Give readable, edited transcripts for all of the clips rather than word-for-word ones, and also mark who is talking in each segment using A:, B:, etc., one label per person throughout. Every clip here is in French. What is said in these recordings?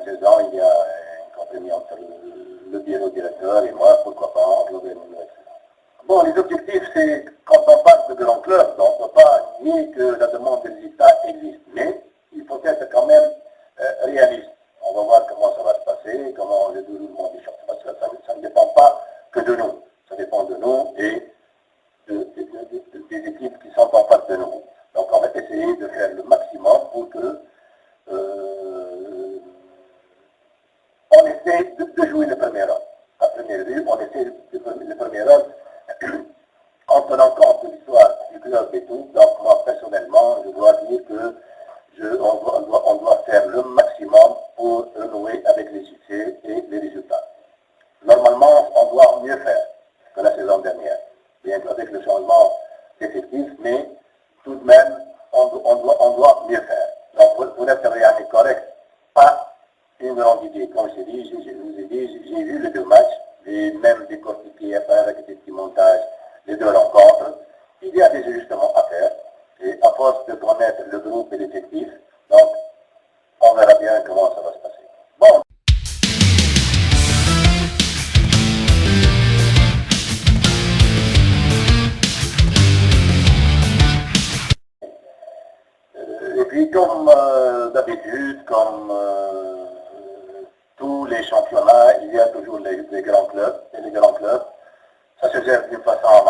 A: 16 ans, il y a un compromis entre le bureau directeur et moi, pourquoi pas englober une nouvelle saison. Bon, les objectifs, c'est quand on parle de grands clubs, on ne peut pas nier que la demande de résultats existe, mais il faut être quand même réaliste. On va voir comment ça va se passer, comment le déroulement des choses, parce que ça ne dépend pas que de nous, ça dépend de nous et des équipes qui sont en face de nous. Donc on va essayer de faire le maximum pour que on essaie de jouer le premier rôle. À première vue, on essaie de jouer le premier rôle en tenant compte de l'histoire du club et tout. Donc moi personnellement, je dois dire que on doit faire le maximum pour renouer avec les succès et les résultats. Normalement, on doit mieux faire que la saison dernière, bien qu'avec le changement d'effectif, mais tout de même, on doit mieux faire. Donc, pour être réellement correct, pas une grande idée. Comme je dis, je vous ai dit, j'ai vu les deux matchs, et même décortiquer avec des petits montages, les deux rencontres. Il y a des ajustements à faire, et à force de connaître le groupe et l'effectif, donc, on verra bien comment ça va se passer. Bon. Et puis, comme d'habitude, comme tous les championnats, il y a toujours les grands clubs. Et les grands clubs, ça se gère d'une façon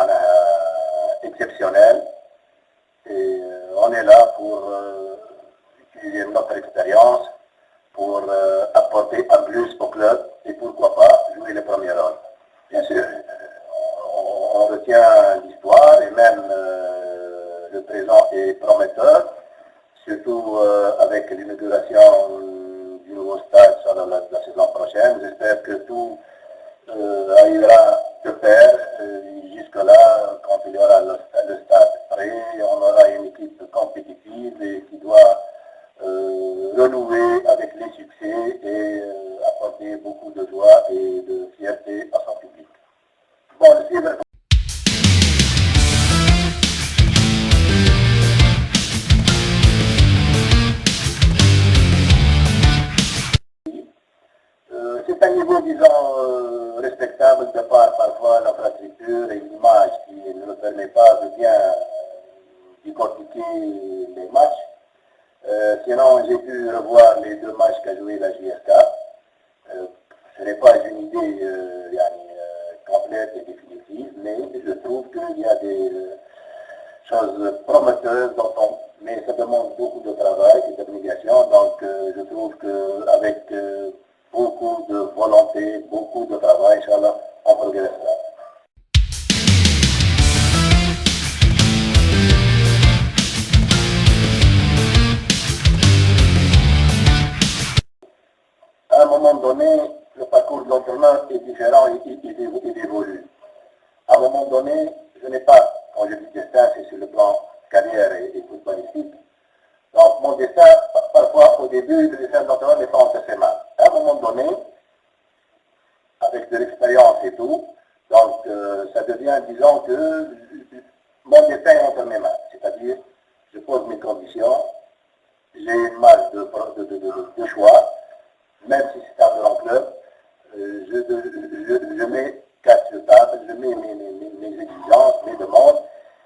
A: exceptionnelle. Et on est là pour utiliser notre expérience, pour apporter un plus au club et pourquoi pas jouer le premier rôle. Bien sûr, on retient l'histoire et même le présent est prometteur, surtout avec l'inauguration du nouveau stade sur la saison prochaine. J'espère que tout arrivera de pair. Jusque-là, quand il y aura le stade prêt, on aura une équipe compétitive et qui doit renouer avec les succès et apporter beaucoup de joie et de fierté à son public. Bon, c'est un niveau, disons, respectable de par parfois l'infrastructure et l'image qui ne nous permet pas de bien décortiquer les matchs. Sinon, j'ai pu revoir les deux matchs qu'a joué la JSK. Ce n'est pas une idée complète et définitive, mais je trouve qu'il y a des choses prometteuses, mais ça demande beaucoup de travail et d'abnégation. Donc, je trouve qu'avec beaucoup de volonté, beaucoup de travail, Inch'Allah, on progressera. À un moment donné, le parcours de l'entraîneur est différent et il évolue. À un moment donné, je n'ai pas, quand je dis destin, c'est sur le plan carrière et footballistique. Donc mon destin, parfois au début, le destin de l'entraîneur n'est pas entre ses mains. À un moment donné, avec de l'expérience et tout, donc ça devient, disons que mon destin est entre mes mains. C'est-à-dire, je pose mes conditions, j'ai une marge de choix, même si c'est un grand club, je mets quatre sur table, je mets mes exigences, mes demandes,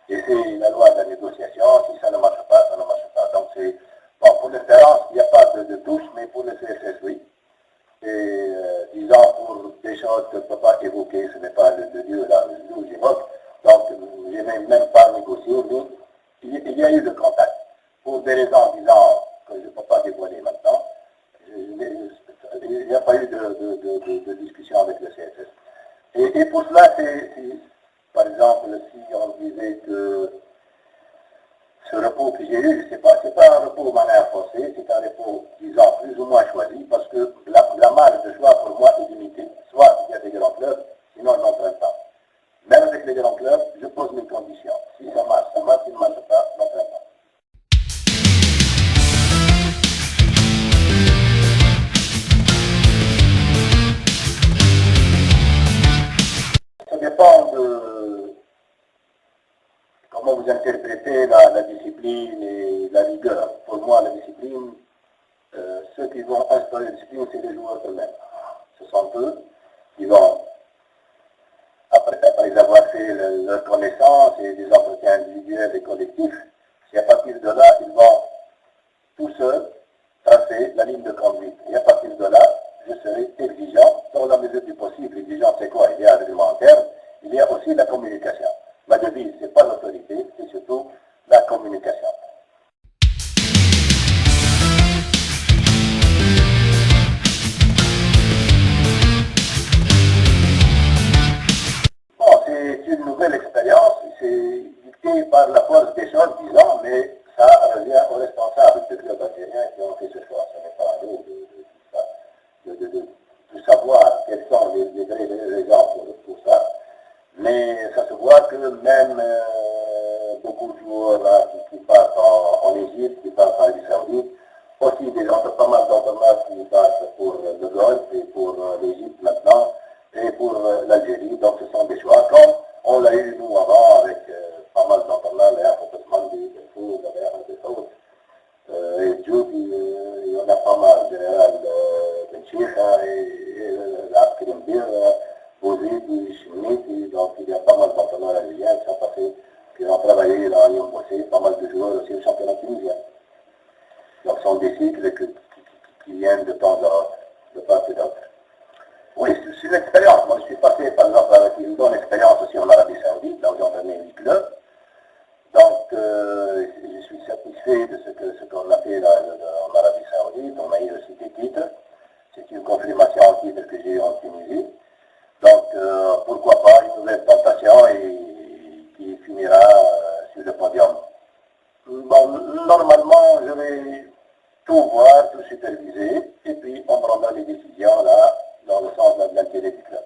A: et c'est la loi de la négociation. Si ça ne marche pas, ça ne marche pas. Donc c'est bon, pour l'espérance, il n'y a pas de touche, mais pour le CSS, oui. Et disons pour des choses que je ne peux pas évoquer, ce n'est pas le lieu là où j'évoque. Donc je n'ai même pas négocié, mais il y a eu le contact. Pour des raisons, disons, que je ne peux pas dévoiler maintenant, il n'y a pas eu de discussion avec le CSS. Et pour cela, par exemple, si on disait que ce repos que j'ai eu, c'est pas un repos manière forcée, c'est un repos, disons, plus ou moins choisi, parce que la marge de choix pour moi est limitée. Soit il y a des grands clubs, sinon je n'entraîne pas. Même avec les grands clubs, je pose mes conditions. Si ça marche, ça marche, si ça ne marche pas, je n'entraîne pas. Ça dépend de comment vous interprétez la discipline et la rigueur. Pour moi, la discipline, ceux qui vont installer le discipline, c'est les joueurs eux-mêmes. Ce sont eux qui vont, après avoir fait leur connaissance et des entretiens individuels et collectifs, et à partir de là, ils vont tout seuls tracer la ligne de conduite. Et à partir de là, je serai exigeant dans la mesure du possible. Exigeant, c'est quoi? Il y a un règlement interne, il y a aussi la communication. Ma devise, ce n'est pas l'autorité, c'est surtout la communication. Bon, c'est une nouvelle expérience, c'est dicté par la force des choses, disons, mais ça revient aux responsables du club algérien qui ont fait ce choix. Ce n'est pas à nous de savoir quelles sont les raisons pour ça. Mais ça se voit que même beaucoup de joueurs là, qui partent en Égypte, qui partent en Arabie Saoudite, aussi des gens, pas mal d'entraîneurs qui partent pour le Golfe et pour l'Égypte maintenant, et pour l'Algérie. Donc ce sont des choix, comme on l'a eu nous avant avec pas mal d'entraîneurs, les Afro-Tasman, des Fous, des Fous, et Djouf, il y en a pas mal, Général Benchicha et l'Afrimbir, Bouzid, Chimnit, donc il y a pas mal d'entraîneurs algériens qui sont passés, qui ont travaillé dans Lyon Bossé, pas mal de joueurs aussi au championnat tunisien. Donc ce sont des cycles qui viennent de temps en temps, de part et d'autre. Oui, c'est une expérience. Moi, je suis passé, par exemple, avec une bonne expérience aussi en Arabie Saoudite, là où j'ai entraîné 8 clubs. Donc, je suis satisfait de ce qu'on a fait là, en Arabie Saoudite. On a eu aussi des titres. C'est une confirmation en titre que j'ai eu en Tunisie. Donc, pourquoi pas une nouvelle tentation et qui finira sur le podium. Bon, normalement, je vais tout voir, tout superviser, et puis on prendra des décisions là, dans le sens de l'intérêt du club.